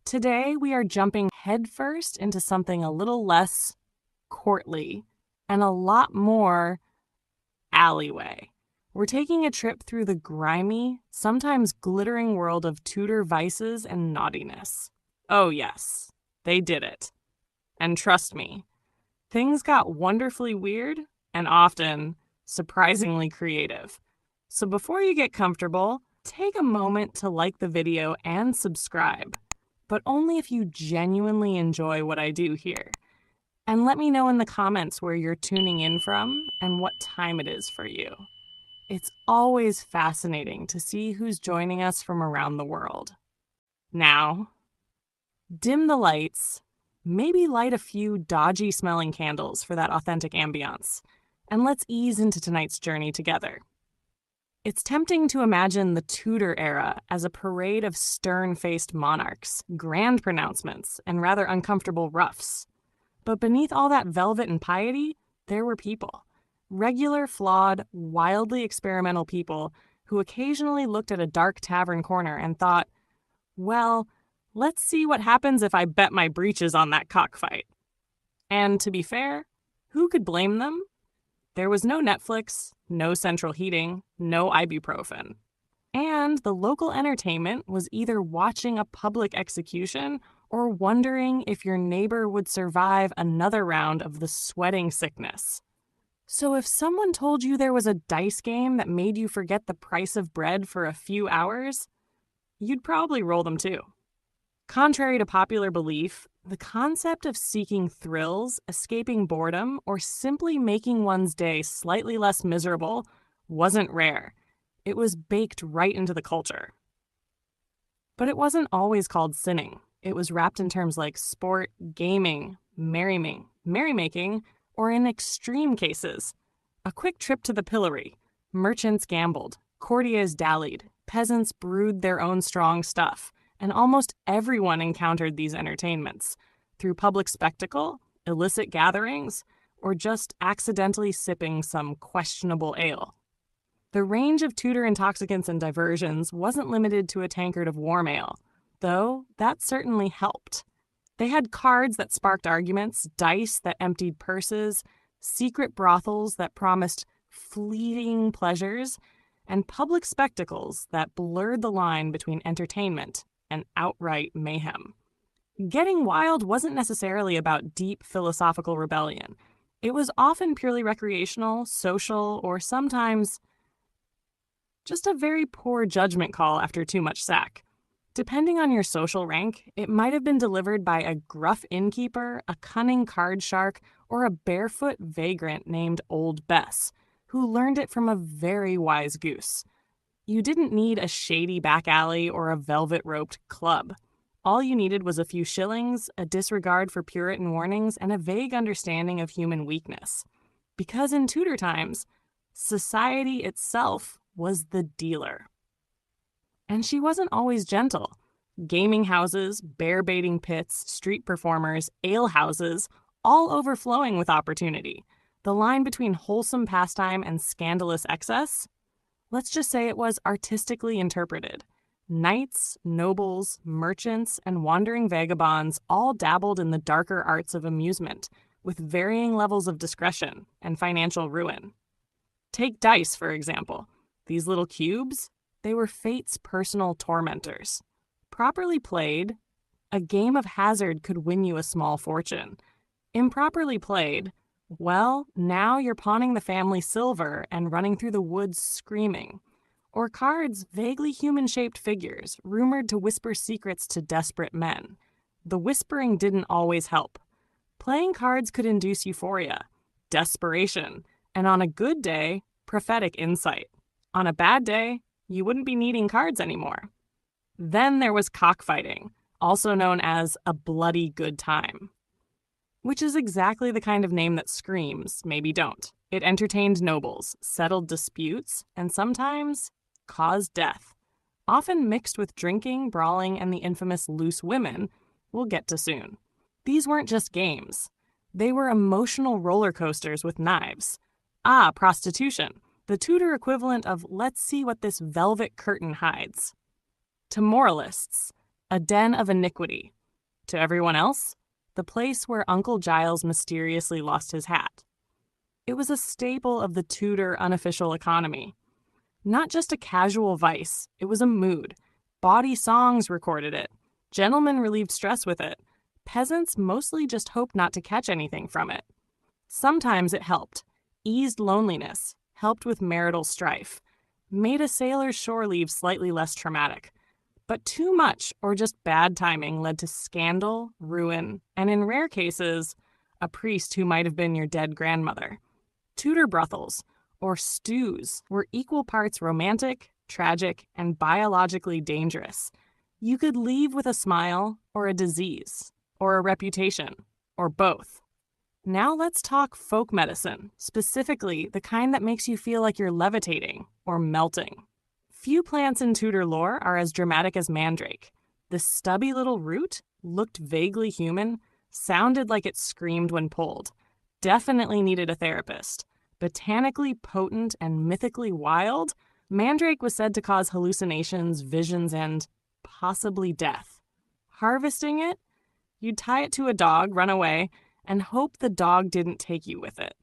Today, we are jumping headfirst into something a little less courtly and a lot more alleyway. We're taking a trip through the grimy, sometimes glittering world of Tudor vices and naughtiness. Oh yes, they did it. And trust me, things got wonderfully weird and often surprisingly creative. So before you get comfortable, take a moment to like the video and subscribe, but only if you genuinely enjoy what I do here. And let me know in the comments where you're tuning in from and what time it is for you. It's always fascinating to see who's joining us from around the world. Now, dim the lights, maybe light a few dodgy smelling candles for that authentic ambiance, and let's ease into tonight's journey together. It's tempting to imagine the Tudor era as a parade of stern-faced monarchs, grand pronouncements, and rather uncomfortable roughs. But beneath all that velvet and piety, there were people. Regular, flawed, wildly experimental people who occasionally looked at a dark tavern corner and thought, well, let's see what happens if I bet my breeches on that cockfight. And to be fair, who could blame them? There was no Netflix, no central heating, no ibuprofen. And the local entertainment was either watching a public execution or wondering if your neighbor would survive another round of the sweating sickness. So if someone told you there was a dice game that made you forget the price of bread for a few hours, you'd probably roll them too. Contrary to popular belief, the concept of seeking thrills, escaping boredom, or simply making one's day slightly less miserable wasn't rare. It was baked right into the culture. But it wasn't always called sinning. It was wrapped in terms like sport, gaming, merrymaking, or in extreme cases, a quick trip to the pillory. Merchants gambled, courtiers dallied, peasants brewed their own strong stuff, and almost everyone encountered these entertainments through public spectacle, illicit gatherings, or just accidentally sipping some questionable ale. The range of Tudor intoxicants and diversions wasn't limited to a tankard of warm ale, though that certainly helped. They had cards that sparked arguments, dice that emptied purses, secret brothels that promised fleeting pleasures, and public spectacles that blurred the line between entertainment and outright mayhem. Getting wild wasn't necessarily about deep philosophical rebellion. It was often purely recreational, social, or sometimes just a very poor judgment call after too much sack. Depending on your social rank, it might have been delivered by a gruff innkeeper, a cunning card shark, or a barefoot vagrant named Old Bess, who learned it from a very wise goose. You didn't need a shady back alley or a velvet-roped club. All you needed was a few shillings, a disregard for Puritan warnings, and a vague understanding of human weakness. Because in Tudor times, society itself was the dealer. And she wasn't always gentle. Gaming houses, bear-baiting pits, street performers, ale houses, all overflowing with opportunity. The line between wholesome pastime and scandalous excess? Let's just say it was artistically interpreted. Knights, nobles, merchants, and wandering vagabonds all dabbled in the darker arts of amusement, with varying levels of discretion and financial ruin. Take dice, for example. These little cubes? They were fate's personal tormentors. Properly played, a game of hazard could win you a small fortune. Improperly played, well, now you're pawning the family silver and running through the woods screaming. Or cards, vaguely human-shaped figures, rumored to whisper secrets to desperate men. The whispering didn't always help. Playing cards could induce euphoria, desperation, and on a good day, prophetic insight. On a bad day, you wouldn't be needing cards anymore. Then there was cockfighting, also known as a bloody good time. Which is exactly the kind of name that screams, maybe don't. It entertained nobles, settled disputes, and sometimes caused death. Often mixed with drinking, brawling, and the infamous loose women we'll get to soon. These weren't just games. They were emotional roller coasters with knives. Prostitution. The Tudor equivalent of let's see what this velvet curtain hides. To moralists, a den of iniquity. To everyone else, the place where Uncle Giles mysteriously lost his hat. It was a staple of the Tudor unofficial economy. Not just a casual vice, it was a mood. Bawdy songs recorded it. Gentlemen relieved stress with it. Peasants mostly just hoped not to catch anything from it. Sometimes it helped, eased loneliness, helped with marital strife, made a sailor's shore leave slightly less traumatic. But too much or just bad timing led to scandal, ruin, and in rare cases, a priest who might have been your dead grandmother. Tudor brothels, or stews, were equal parts romantic, tragic, and biologically dangerous. You could leave with a smile, or a disease, or a reputation, or both. Now let's talk folk medicine, specifically the kind that makes you feel like you're levitating or melting. Few plants in Tudor lore are as dramatic as mandrake. The stubby little root looked vaguely human, sounded like it screamed when pulled. Definitely needed a therapist. Botanically potent and mythically wild, mandrake was said to cause hallucinations, visions, and possibly death. Harvesting it, you'd tie it to a dog, run away, and hope the dog didn't take you with it.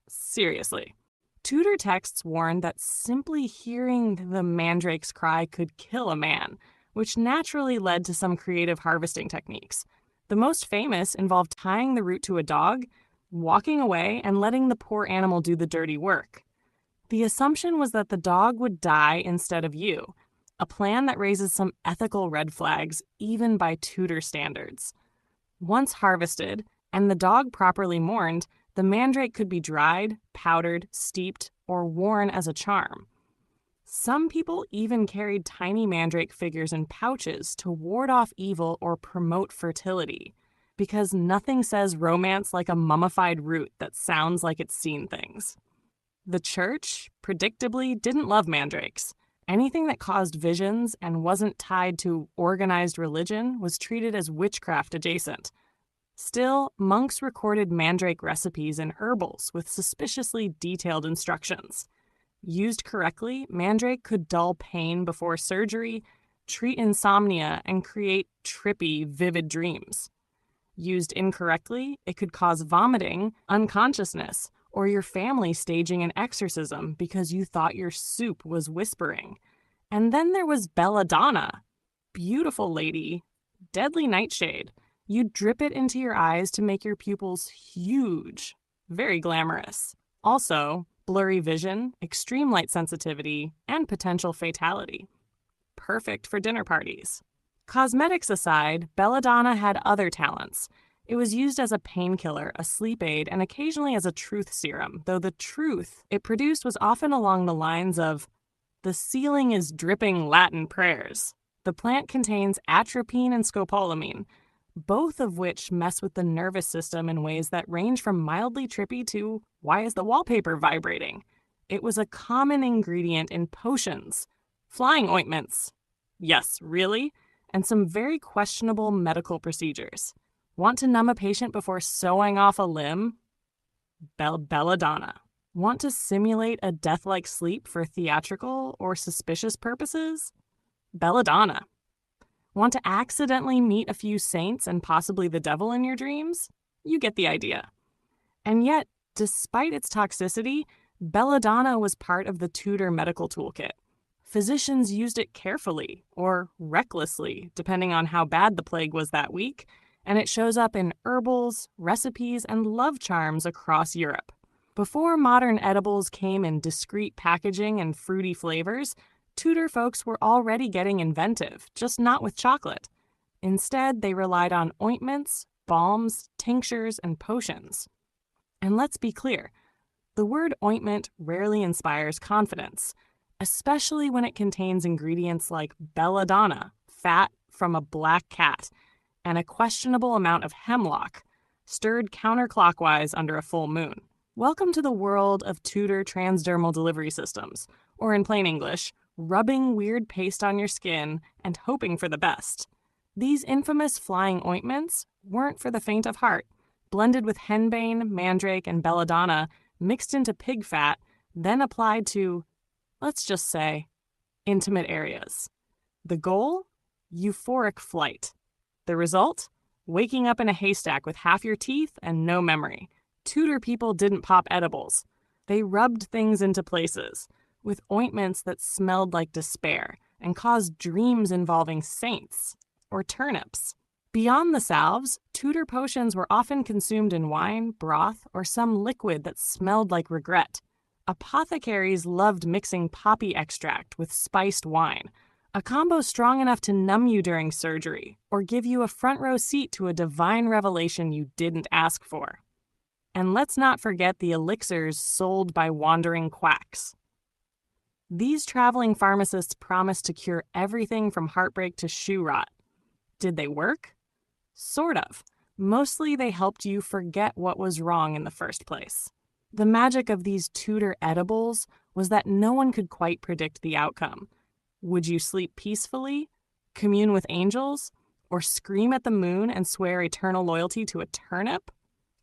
Seriously. Tudor texts warned that simply hearing the mandrake's cry could kill a man, which naturally led to some creative harvesting techniques. The most famous involved tying the root to a dog, walking away, and letting the poor animal do the dirty work. The assumption was that the dog would die instead of you, a plan that raises some ethical red flags even by Tudor standards. Once harvested, and the dog properly mourned, the mandrake could be dried, powdered, steeped, or worn as a charm. Some people even carried tiny mandrake figures in pouches to ward off evil or promote fertility, because nothing says romance like a mummified root that sounds like it's seen things. The church, predictably, didn't love mandrakes. Anything that caused visions and wasn't tied to organized religion was treated as witchcraft adjacent. Still, monks recorded mandrake recipes and herbals with suspiciously detailed instructions. Used correctly, mandrake could dull pain before surgery, treat insomnia, and create trippy, vivid dreams. Used incorrectly, it could cause vomiting, unconsciousness, or your family staging an exorcism because you thought your soup was whispering. And then there was belladonna. Beautiful lady, deadly nightshade. You'd drip it into your eyes to make your pupils huge. Very glamorous. Also, blurry vision, extreme light sensitivity, and potential fatality. Perfect for dinner parties. Cosmetics aside, belladonna had other talents. It was used as a painkiller, a sleep aid, and occasionally as a truth serum, though the truth it produced was often along the lines of, "The ceiling is dripping Latin prayers." The plant contains atropine and scopolamine, both of which mess with the nervous system in ways that range from mildly trippy to, why is the wallpaper vibrating? It was a common ingredient in potions, flying ointments, yes, really, and some very questionable medical procedures. Want to numb a patient before sewing off a limb? Belladonna. Want to simulate a death-like sleep for theatrical or suspicious purposes? Belladonna. Want to accidentally meet a few saints and possibly the devil in your dreams? You get the idea. And yet, despite its toxicity, belladonna was part of the Tudor medical toolkit. Physicians used it carefully or recklessly, depending on how bad the plague was that week, and it shows up in herbals, recipes, and love charms across Europe. Before modern edibles came in discreet packaging and fruity flavors, Tudor folks were already getting inventive, just not with chocolate. Instead, they relied on ointments, balms, tinctures, and potions. And let's be clear, the word ointment rarely inspires confidence, especially when it contains ingredients like belladonna, fat from a black cat, and a questionable amount of hemlock, stirred counterclockwise under a full moon. Welcome to the world of Tudor transdermal delivery systems, or in plain English, rubbing weird paste on your skin and hoping for the best. These infamous flying ointments weren't for the faint of heart. Blended with henbane, mandrake, and belladonna, mixed into pig fat, then applied to, let's just say, intimate areas. The goal? Euphoric flight. The result? waking up in a haystack with half your teeth and no memory. Tudor people didn't pop edibles. They rubbed things into places with ointments that smelled like despair and caused dreams involving saints or turnips. Beyond the salves, Tudor potions were often consumed in wine, broth, or some liquid that smelled like regret. Apothecaries loved mixing poppy extract with spiced wine, a combo strong enough to numb you during surgery or give you a front row seat to a divine revelation you didn't ask for. And let's not forget the elixirs sold by wandering quacks. These traveling pharmacists promised to cure everything from heartbreak to shoe rot. Did they work? Sort of. Mostly they helped you forget what was wrong in the first place. The magic of these Tudor edibles was that no one could quite predict the outcome. Would you sleep peacefully, commune with angels, or scream at the moon and swear eternal loyalty to a turnip?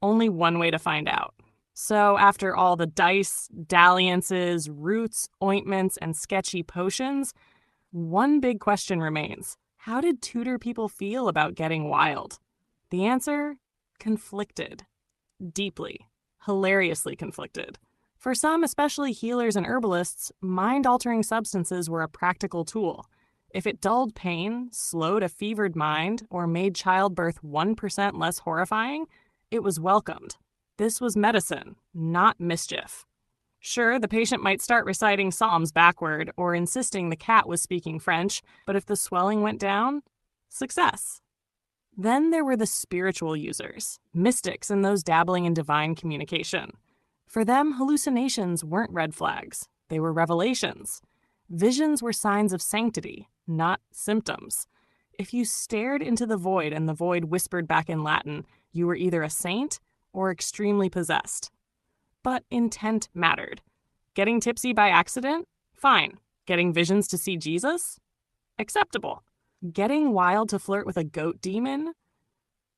Only one way to find out. So after all the dice, dalliances, roots, ointments, and sketchy potions, one big question remains. How did Tudor people feel about getting wild? The answer? Conflicted. Deeply. Hilariously conflicted. For some, especially healers and herbalists, mind-altering substances were a practical tool. If it dulled pain, slowed a fevered mind, or made childbirth 1% less horrifying, it was welcomed. This was medicine, not mischief. Sure, the patient might start reciting psalms backward or insisting the cat was speaking French, but if the swelling went down, success. Then there were the spiritual users, mystics and those dabbling in divine communication. For them, hallucinations weren't red flags. They were revelations. Visions were signs of sanctity, not symptoms. If you stared into the void and the void whispered back in Latin, you were either a saint or extremely possessed. But intent mattered. Getting tipsy by accident? Fine. Getting visions to see Jesus? Acceptable. Getting wild to flirt with a goat demon?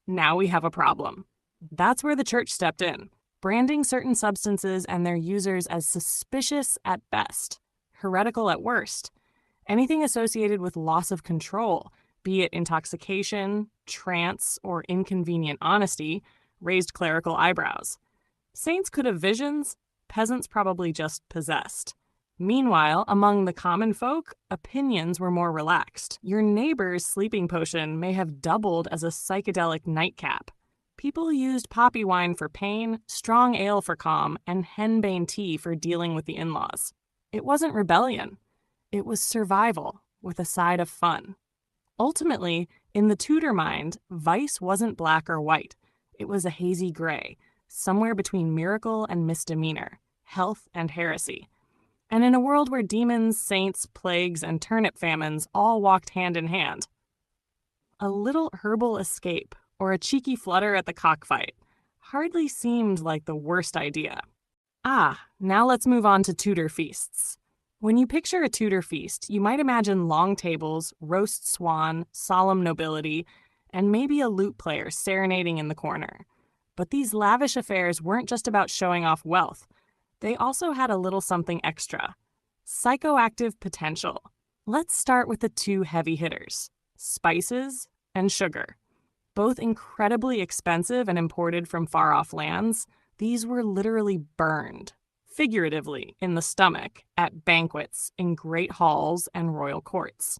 Now we have a problem. That's where the church stepped in, branding certain substances and their users as suspicious at best, heretical at worst. Anything associated with loss of control, be it intoxication, trance, or inconvenient honesty, raised clerical eyebrows. Saints could have visions, peasants probably just possessed. Meanwhile, among the common folk, opinions were more relaxed. Your neighbor's sleeping potion may have doubled as a psychedelic nightcap. People used poppy wine for pain, strong ale for calm, and henbane tea for dealing with the in-laws. It wasn't rebellion. It was survival, with a side of fun. Ultimately, in the Tudor mind, vice wasn't black or white. It was a hazy gray, somewhere between miracle and misdemeanor, health and heresy. And in a world where demons, saints, plagues, and turnip famines all walked hand in hand, a little herbal escape or a cheeky flutter at the cockfight hardly seemed like the worst idea. Now let's move on to Tudor feasts. When you picture a Tudor feast, you might imagine long tables, roast swan, solemn nobility, and maybe a lute player serenading in the corner. But these lavish affairs weren't just about showing off wealth. They also had a little something extra. Psychoactive potential. Let's start with the two heavy hitters, spices and sugar. Both incredibly expensive and imported from far-off lands, these were literally burned, figuratively, in the stomach, at banquets, in great halls, and royal courts.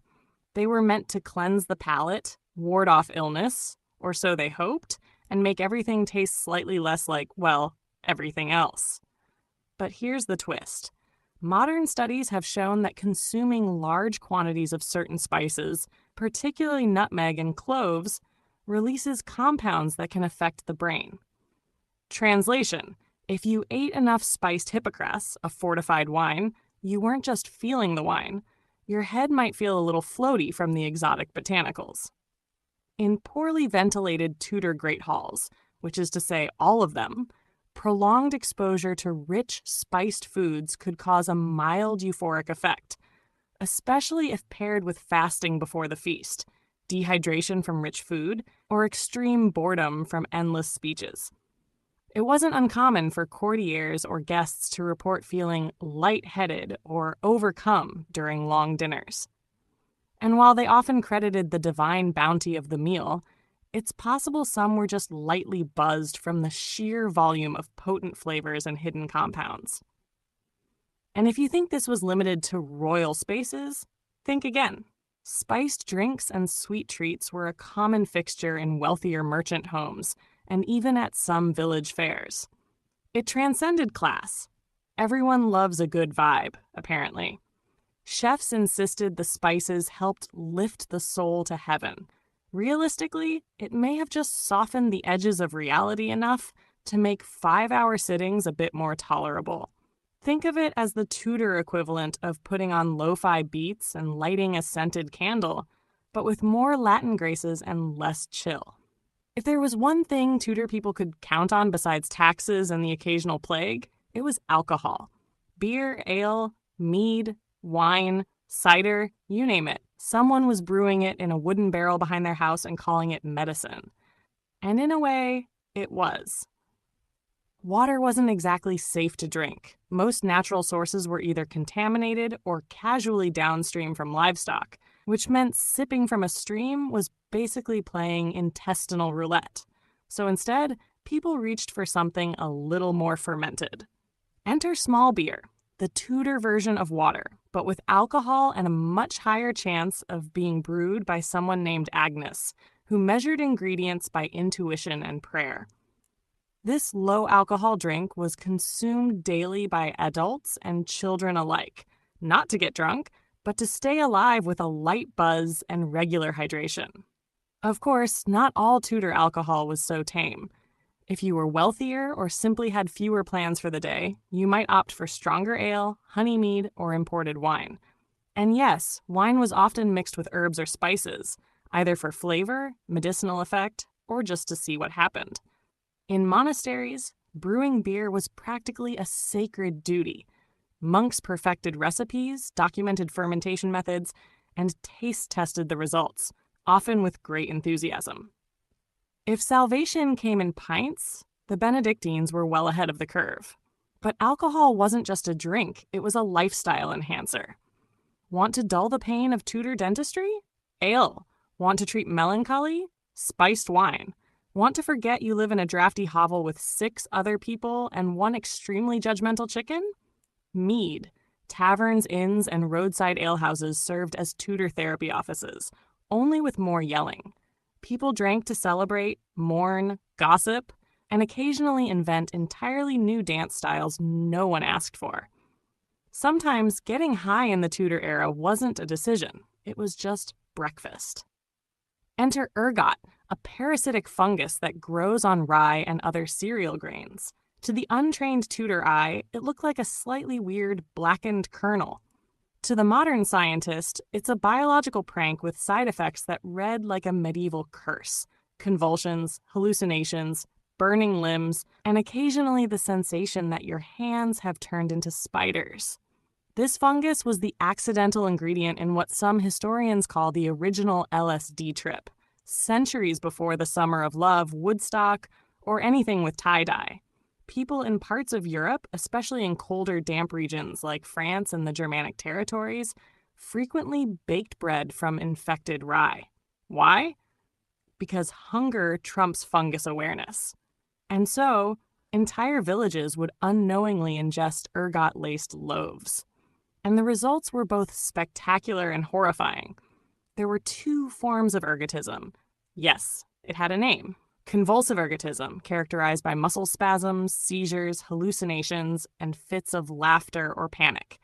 They were meant to cleanse the palate, ward off illness, or so they hoped, and make everything taste slightly less like, well, everything else. But here's the twist. Modern studies have shown that consuming large quantities of certain spices, particularly nutmeg and cloves, releases compounds that can affect the brain. Translation: if you ate enough spiced hippocras, a fortified wine, you weren't just feeling the wine. Your head might feel a little floaty from the exotic botanicals. In poorly ventilated Tudor great halls, which is to say all of them, prolonged exposure to rich, spiced foods could cause a mild euphoric effect, especially if paired with fasting before the feast, dehydration from rich food, or extreme boredom from endless speeches. It wasn't uncommon for courtiers or guests to report feeling lightheaded or overcome during long dinners. And while they often credited the divine bounty of the meal, it's possible some were just lightly buzzed from the sheer volume of potent flavors and hidden compounds. And if you think this was limited to royal spaces, think again. Spiced drinks and sweet treats were a common fixture in wealthier merchant homes, and even at some village fairs. It transcended class. Everyone loves a good vibe, apparently. Chefs insisted the spices helped lift the soul to heaven. Realistically, it may have just softened the edges of reality enough to make 5-hour sittings a bit more tolerable. Think of it as the Tudor equivalent of putting on lo-fi beats and lighting a scented candle, but with more Latin graces and less chill. If there was one thing Tudor people could count on besides taxes and the occasional plague, it was alcohol. Beer, ale, mead, wine, cider, you name it. Someone was brewing it in a wooden barrel behind their house and calling it medicine. And in a way, it was. Water wasn't exactly safe to drink. Most natural sources were either contaminated or casually downstream from livestock, which meant sipping from a stream was basically playing intestinal roulette. So instead, people reached for something a little more fermented. Enter small beer, the Tudor version of water, but with alcohol and a much higher chance of being brewed by someone named Agnes, who measured ingredients by intuition and prayer. This low-alcohol drink was consumed daily by adults and children alike, not to get drunk, but to stay alive with a light buzz and regular hydration. Of course, not all Tudor alcohol was so tame. If you were wealthier or simply had fewer plans for the day, you might opt for stronger ale, honey mead, or imported wine. And yes, wine was often mixed with herbs or spices, either for flavor, medicinal effect, or just to see what happened. In monasteries, brewing beer was practically a sacred duty. Monks perfected recipes, documented fermentation methods, and taste-tested the results, often with great enthusiasm. If salvation came in pints, the Benedictines were well ahead of the curve. But alcohol wasn't just a drink, it was a lifestyle enhancer. Want to dull the pain of Tudor dentistry? Ale. Want to treat melancholy? Spiced wine. Want to forget you live in a drafty hovel with 6 other people and one extremely judgmental chicken? Mead. Taverns, inns, and roadside alehouses served as Tudor therapy offices, only with more yelling. People drank to celebrate, mourn, gossip, and occasionally invent entirely new dance styles no one asked for. Sometimes getting high in the Tudor era wasn't a decision, it was just breakfast. Enter ergot, a parasitic fungus that grows on rye and other cereal grains. To the untrained Tudor eye, it looked like a slightly weird blackened kernel. To the modern scientist, it's a biological prank with side effects that read like a medieval curse. Convulsions, hallucinations, burning limbs, and occasionally the sensation that your hands have turned into spiders. This fungus was the accidental ingredient in what some historians call the original LSD trip, centuries before the Summer of Love, Woodstock, or anything with tie-dye. People in parts of Europe, especially in colder, damp regions like France and the Germanic territories, frequently baked bread from infected rye. Why? Because hunger trumps fungus awareness. And so, entire villages would unknowingly ingest ergot-laced loaves. And the results were both spectacular and horrifying. There were 2 forms of ergotism. Yes, it had a name. Convulsive ergotism, characterized by muscle spasms, seizures, hallucinations, and fits of laughter or panic.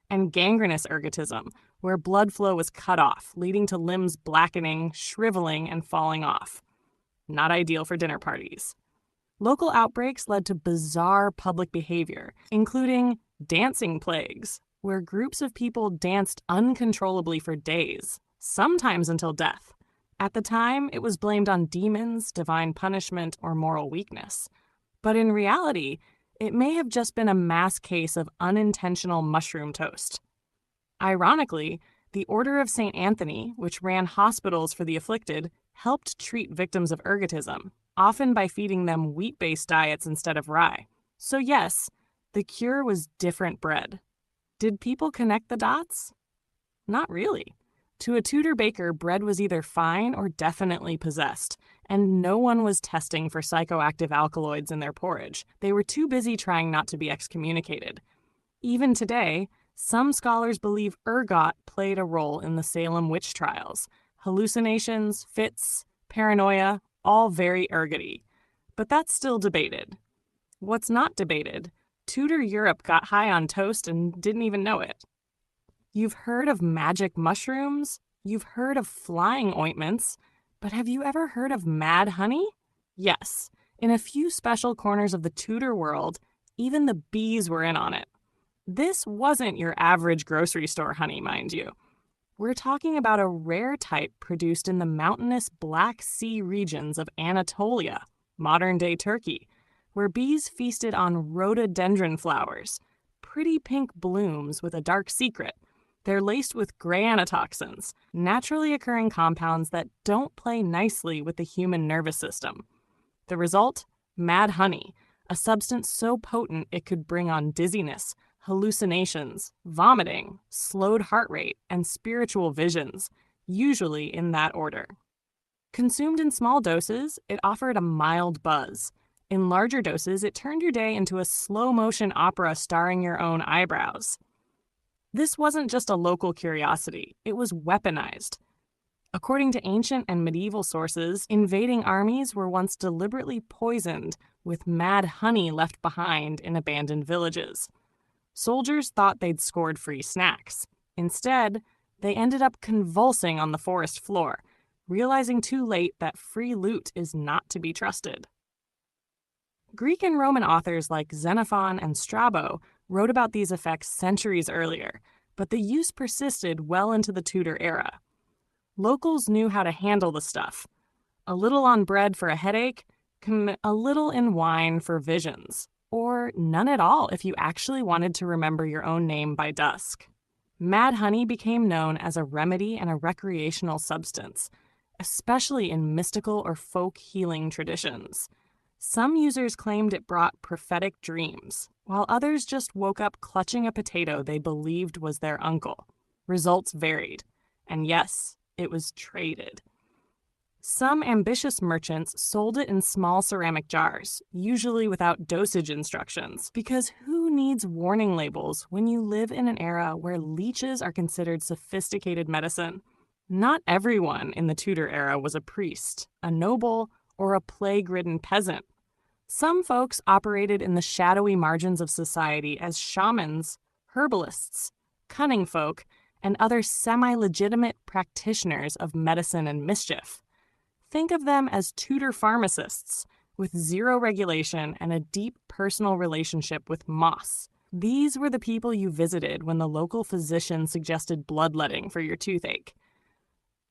And gangrenous ergotism, where blood flow was cut off, leading to limbs blackening, shriveling, and falling off. Not ideal for dinner parties. Local outbreaks led to bizarre public behavior, including dancing plagues, where groups of people danced uncontrollably for days, sometimes until death. At the time, it was blamed on demons, divine punishment, or moral weakness. But in reality, it may have just been a mass case of unintentional mushroom toast. Ironically, the Order of St. Anthony, which ran hospitals for the afflicted, helped treat victims of ergotism, often by feeding them wheat-based diets instead of rye. So yes, the cure was different bread. Did people connect the dots? Not really. To a Tudor baker, bread was either fine or definitely possessed, and no one was testing for psychoactive alkaloids in their porridge. They were too busy trying not to be excommunicated. Even today, some scholars believe ergot played a role in the Salem witch trials. Hallucinations, fits, paranoia, all very ergoty. But that's still debated. What's not debated? Tudor Europe got high on toast and didn't even know it. You've heard of magic mushrooms? You've heard of flying ointments? But have you ever heard of mad honey? Yes. In a few special corners of the Tudor world, even the bees were in on it. This wasn't your average grocery store honey, mind you. We're talking about a rare type produced in the mountainous Black Sea regions of Anatolia, modern-day Turkey, where bees feasted on rhododendron flowers, pretty pink blooms with a dark secret. They're laced with granotoxins, naturally occurring compounds that don't play nicely with the human nervous system. The result? Mad honey, a substance so potent it could bring on dizziness, hallucinations, vomiting, slowed heart rate, and spiritual visions, usually in that order. Consumed in small doses, it offered a mild buzz. In larger doses, it turned your day into a slow-motion opera starring your own eyebrows. This wasn't just a local curiosity, it was weaponized. According to ancient and medieval sources, invading armies were once deliberately poisoned with mad honey left behind in abandoned villages. Soldiers thought they'd scored free snacks. Instead, they ended up convulsing on the forest floor, realizing too late that free loot is not to be trusted. Greek and Roman authors like Xenophon and Strabo wrote about these effects centuries earlier, but the use persisted well into the Tudor era. Locals knew how to handle the stuff. A little on bread for a headache, a little in wine for visions, or none at all if you actually wanted to remember your own name by dusk. Mad honey became known as a remedy and a recreational substance, especially in mystical or folk healing traditions. Some users claimed it brought prophetic dreams, while others just woke up clutching a potato they believed was their uncle. Results varied, and yes, it was traded. Some ambitious merchants sold it in small ceramic jars, usually without dosage instructions, because who needs warning labels when you live in an era where leeches are considered sophisticated medicine? Not everyone in the Tudor era was a priest, a noble, or a plague-ridden peasant. Some folks operated in the shadowy margins of society as shamans, herbalists, cunning folk, and other semi-legitimate practitioners of medicine and mischief. Think of them as Tudor pharmacists, with zero regulation and a deep personal relationship with moss. These were the people you visited when the local physician suggested bloodletting for your toothache.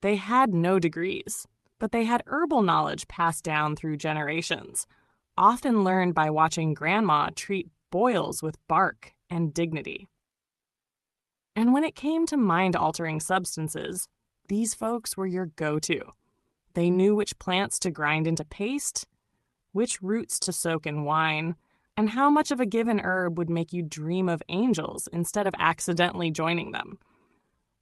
They had no degrees, but they had herbal knowledge passed down through generations, often learned by watching grandma treat boils with bark and dignity. And when it came to mind-altering substances, these folks were your go-to. They knew which plants to grind into paste, which roots to soak in wine, and how much of a given herb would make you dream of angels instead of accidentally joining them.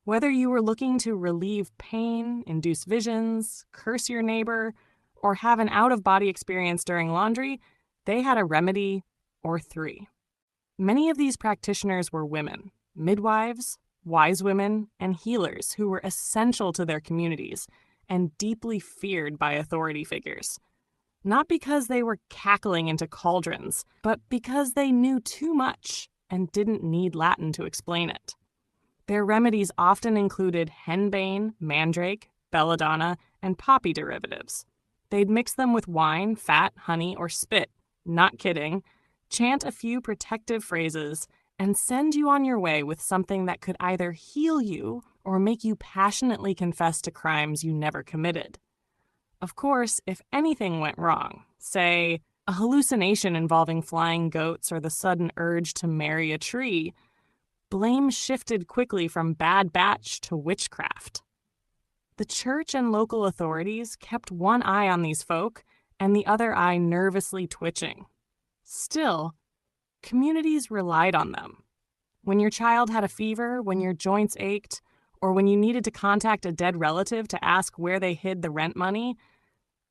Whether you were looking to relieve pain, induce visions, curse your neighbor, or have an out-of-body experience during laundry, they had a remedy or three. Many of these practitioners were women, midwives, wise women, and healers who were essential to their communities and deeply feared by authority figures. Not because they were cackling into cauldrons, but because they knew too much and didn't need Latin to explain it. Their remedies often included henbane, mandrake, belladonna, and poppy derivatives. They'd mix them with wine, fat, honey, or spit, not kidding, chant a few protective phrases, and send you on your way with something that could either heal you or make you passionately confess to crimes you never committed. Of course, if anything went wrong, say, a hallucination involving flying goats or the sudden urge to marry a tree, blame shifted quickly from bad batch to witchcraft. The church and local authorities kept one eye on these folk and the other eye nervously twitching. Still, communities relied on them. When your child had a fever, when your joints ached, or when you needed to contact a dead relative to ask where they hid the rent money,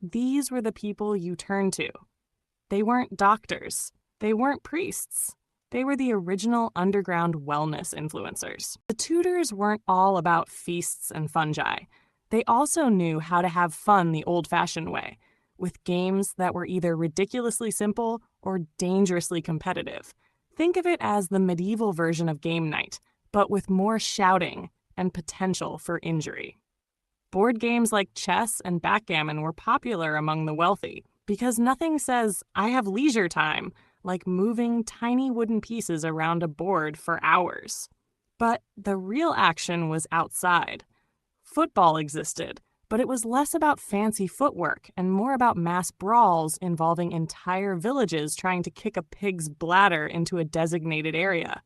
these were the people you turned to. They weren't doctors. They weren't priests. They were the original underground wellness influencers. The Tudors weren't all about feasts and fungi. They also knew how to have fun the old-fashioned way, with games that were either ridiculously simple or dangerously competitive. Think of it as the medieval version of game night, but with more shouting and potential for injury. Board games like chess and backgammon were popular among the wealthy because nothing says, "I have leisure time," like moving tiny wooden pieces around a board for hours. But the real action was outside. Football existed, but it was less about fancy footwork and more about mass brawls involving entire villages trying to kick a pig's bladder into a designated area.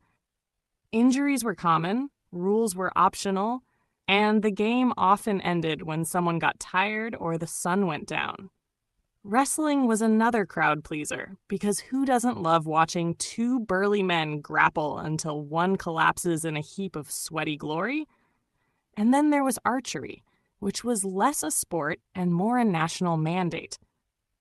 Injuries were common, rules were optional, and the game often ended when someone got tired or the sun went down. Wrestling was another crowd pleaser, because who doesn't love watching two burly men grapple until one collapses in a heap of sweaty glory? And then there was archery, which was less a sport and more a national mandate.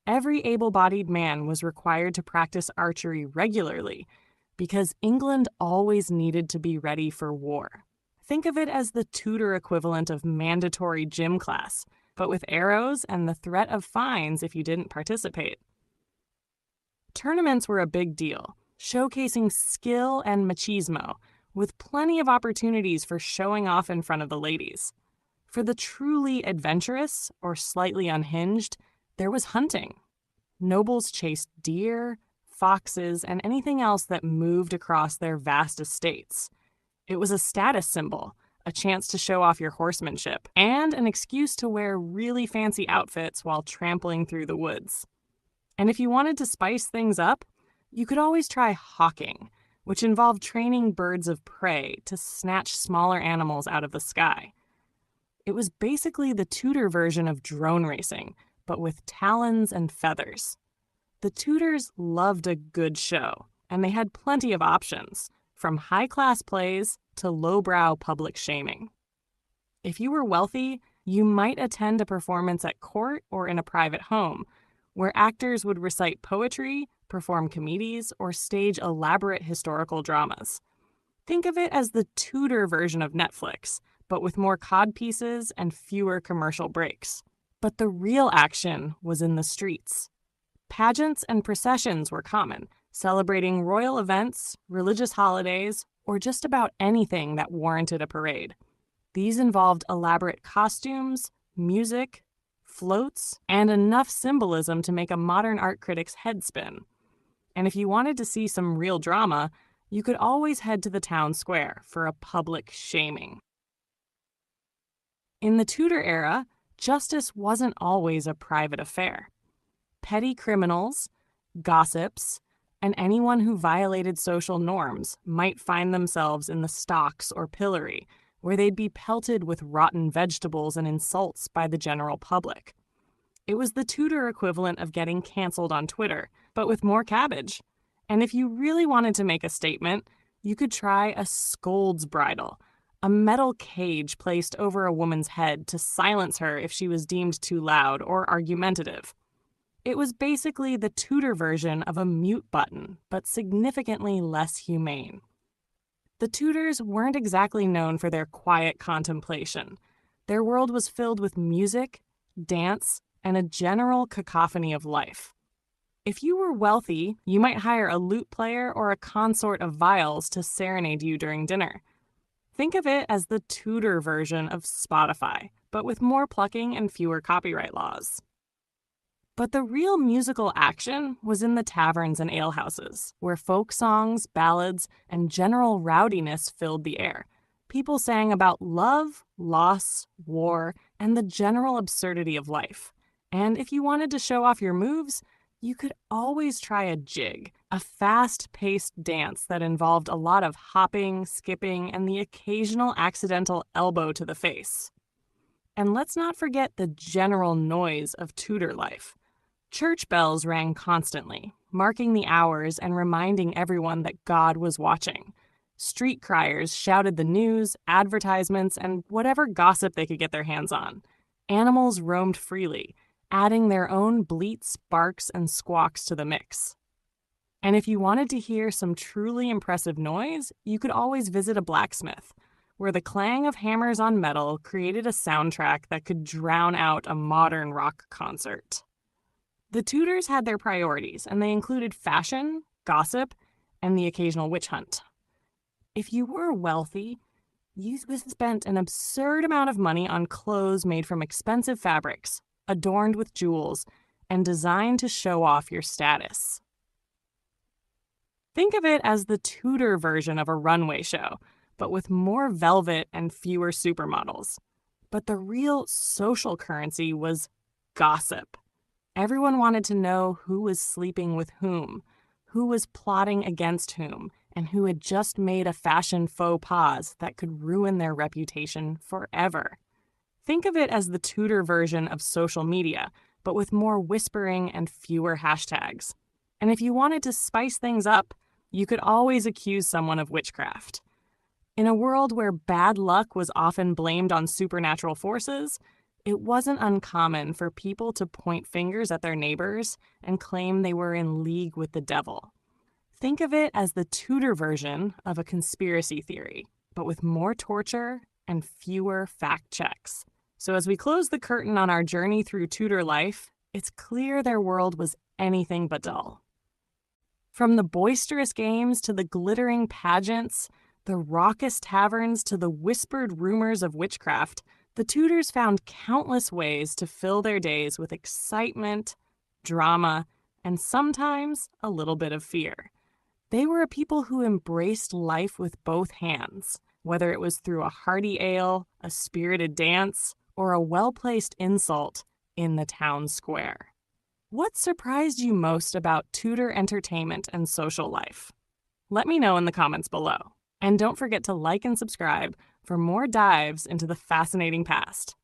Every able-bodied man was required to practice archery regularly, because England always needed to be ready for war. Think of it as the Tudor equivalent of mandatory gym class, but with arrows and the threat of fines if you didn't participate. Tournaments were a big deal, showcasing skill and machismo, with plenty of opportunities for showing off in front of the ladies. For the truly adventurous or slightly unhinged, there was hunting. Nobles chased deer, foxes, and anything else that moved across their vast estates. It was a status symbol, a chance to show off your horsemanship, and an excuse to wear really fancy outfits while trampling through the woods. And if you wanted to spice things up, you could always try hawking, which involved training birds of prey to snatch smaller animals out of the sky. It was basically the Tudor version of drone racing, but with talons and feathers. The Tudors loved a good show, and they had plenty of options, from high-class plays to lowbrow public shaming. If you were wealthy, you might attend a performance at court or in a private home, where actors would recite poetry, perform comedies, or stage elaborate historical dramas. Think of it as the Tudor version of Netflix, but with more codpieces and fewer commercial breaks. But the real action was in the streets. Pageants and processions were common, celebrating royal events, religious holidays, or just about anything that warranted a parade. These involved elaborate costumes, music, floats, and enough symbolism to make a modern art critic's head spin. And if you wanted to see some real drama, you could always head to the town square for a public shaming. In the Tudor era, justice wasn't always a private affair. Petty criminals, gossips, and anyone who violated social norms might find themselves in the stocks or pillory, where they'd be pelted with rotten vegetables and insults by the general public. It was the Tudor equivalent of getting canceled on Twitter, but with more cabbage. And if you really wanted to make a statement, you could try a scold's bridle, a metal cage placed over a woman's head to silence her if she was deemed too loud or argumentative. It was basically the Tudor version of a mute button, but significantly less humane. The Tudors weren't exactly known for their quiet contemplation. Their world was filled with music, dance, and a general cacophony of life. If you were wealthy, you might hire a lute player or a consort of viols to serenade you during dinner. Think of it as the Tudor version of Spotify, but with more plucking and fewer copyright laws. But the real musical action was in the taverns and alehouses, where folk songs, ballads, and general rowdiness filled the air. People sang about love, loss, war, and the general absurdity of life. And if you wanted to show off your moves, you could always try a jig, a fast-paced dance that involved a lot of hopping, skipping, and the occasional accidental elbow to the face. And let's not forget the general noise of Tudor life. Church bells rang constantly, marking the hours and reminding everyone that God was watching. Street criers shouted the news, advertisements, and whatever gossip they could get their hands on. Animals roamed freely, adding their own bleats, barks, and squawks to the mix. And if you wanted to hear some truly impressive noise, you could always visit a blacksmith, where the clang of hammers on metal created a soundtrack that could drown out a modern rock concert. The Tudors had their priorities, and they included fashion, gossip, and the occasional witch hunt. If you were wealthy, you spent an absurd amount of money on clothes made from expensive fabrics, adorned with jewels, and designed to show off your status. Think of it as the Tudor version of a runway show, but with more velvet and fewer supermodels. But the real social currency was gossip. Everyone wanted to know who was sleeping with whom, who was plotting against whom, and who had just made a fashion faux pas that could ruin their reputation forever. Think of it as the Tudor version of social media, but with more whispering and fewer hashtags. And if you wanted to spice things up, you could always accuse someone of witchcraft. In a world where bad luck was often blamed on supernatural forces, it wasn't uncommon for people to point fingers at their neighbors and claim they were in league with the devil. Think of it as the Tudor version of a conspiracy theory, but with more torture and fewer fact checks. So as we close the curtain on our journey through Tudor life, it's clear their world was anything but dull. From the boisterous games to the glittering pageants, the raucous taverns to the whispered rumors of witchcraft, the Tudors found countless ways to fill their days with excitement, drama, and sometimes a little bit of fear. They were a people who embraced life with both hands, whether it was through a hearty ale, a spirited dance, or a well-placed insult in the town square. What surprised you most about Tudor entertainment and social life? Let me know in the comments below. And don't forget to like and subscribe for more dives into the fascinating past.